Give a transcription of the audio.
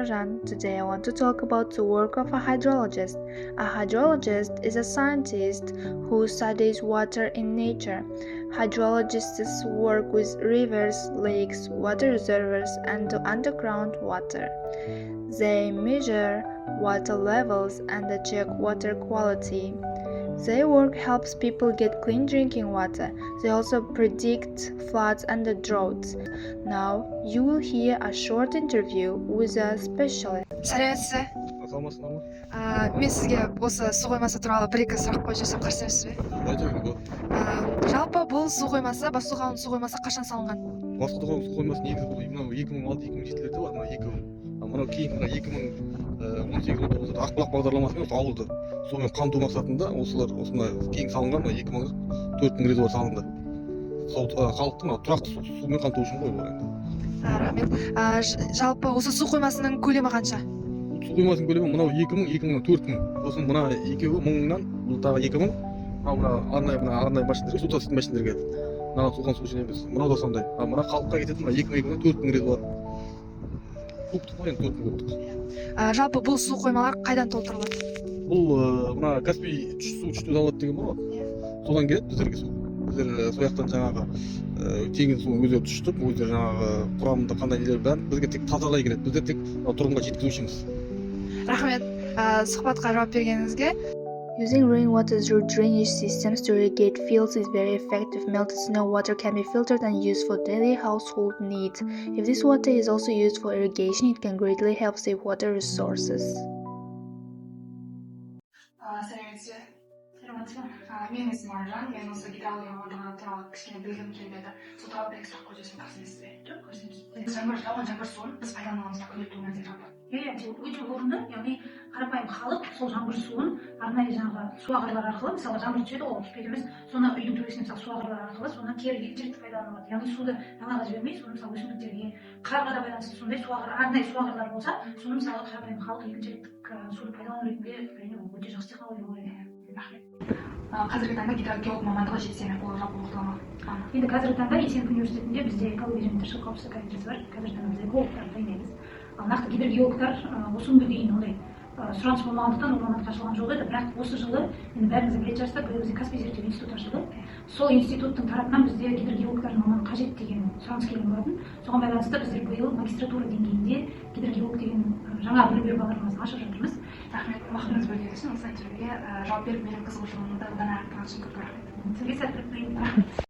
Marjan. Today I want to talk about the work of a hydrologist. A hydrologist is a scientist who studies water in nature. Hydrologists work with rivers, lakes, water reservoirs, and underground water. They measure water levels and check water quality. Their work helps people get clean drinking water. They also predict floods and droughts. Now, you will hear a short interview with a specialist. Сәлеметсіз бе? Саламатсыздар ма? Мен сізге осы су қоймасы туралы бір-екі сұрақ қойып жүрсем қарсы емессіз бе? Айта беріңіз. Жалпы бұл су қоймасы, Бассуғауын су қоймасы қашан салынған? Басқұдық су қоймасы негізі бұл мынау 2006-2007-лерде бар, мынау кейін мына 2018-19 Ақбұлақ бағдарламасымен осы ауылды сумен қамту мақсатында осылар осындай кейін салынған 2004 резервуар салынды. Сол халықты мына тұрақты сумен қамту үшін ғой бұл енді. Рахмет. Жалпы осы су қоймасының көлемі қанша? Су қоймасының көлемі мынау 2000, 4000. Сосын мына екеуі 1000-нан, бұл тағы 2000. Мына арнайы машиналарға, су таситын машиналарға. Мына суған су үшін емес. Мынау да сондай. Мына халыққа кететін 2000-нан 4000 резервуар. Көптік қой енді 4000 көптік. Жалпы бұл су қоймалар қайдан толтырылады? Бұл мына Каспий су күшті завод деген бар ғой. Содан келеді біздерге су. Біздер сол жақтан жаңағы теңіз суын өздері тұшытып, өздері жаңағы құрамында қандай нелер бәрін бізге тек тазалай келеді. Біздер тек тұрғынға жеткізушіміз. Рахмет. Сұхбатқа жауап бергеніңізге. Using rainwater through drainage systems to irrigate fields is very effective. Melted snow water can be filtered and used for daily household needs. If this water is also used for irrigation, it can greatly help save water resources. Сәлеметсіз бе? Менің есімім Маржан. Мен осы гидрология мамандығы туралы кішкене білгім келіп еді. Сол туралы бір сұрақ қойып жүрсем қарсы емессіз бе? Жоқ, қарсы емеспін. Жаңбыр суын біз пайдалануымызда күнделікті өмірде жалпы. Өте орынды, яғни қарапайым халық сол жаңбыр суын арнайы жаңағы су ағарлары арқылы, мысалы жаңбыр түседі ғой, түспейді емес, соны үйдің төбесіне мысалы су ағарлары арқылы соны керекті пайдаланады. Яғни суды далаға жібермей, соны мысалы өсімдіктерге, қарға да байланысты сондай арнайы су ағарлары болса, соны мысалы қарапайым халық екіншіліктік суды пайдалану ретінде әрине ол өте жақсы технология болар еді. Рахмет. Қазіргі таңда гидрогеолог мамандығы жетісе ол жалпы оқытыла ма? Енді қазіргі таңда Есенов университетінде бізде экология және тіршілік қауіпсіздік кафедрасы бар. Қазіргі таңда біз экологтар дайындаймыз. Ал нақты гидрогеологтар осы күнге дейін ондай сұраныс болмағандықтан ол мамандық ашылған жоқ еді. Бірақ осы жылы енді бәріңіз білетін шығарсыздар, бізде Каспий зерттеу институты ашылды. Сол институттың тарапынан бізде гидрогеологтардың мамандығы қажет деген сұраныс келген болатын. Соған байланысты біздер биыл магистратура деңгейінде гидрогеолог деген жаңа білім беру бағдарламасын ашып жатырмыз. Рахмет. Уақытыңыз бөлгені үшін осы интервьюге жауап беріп менің қызығушылығымды одан әрі арттырған үшін көп рахмет. Сізге сәттілік тілеймін.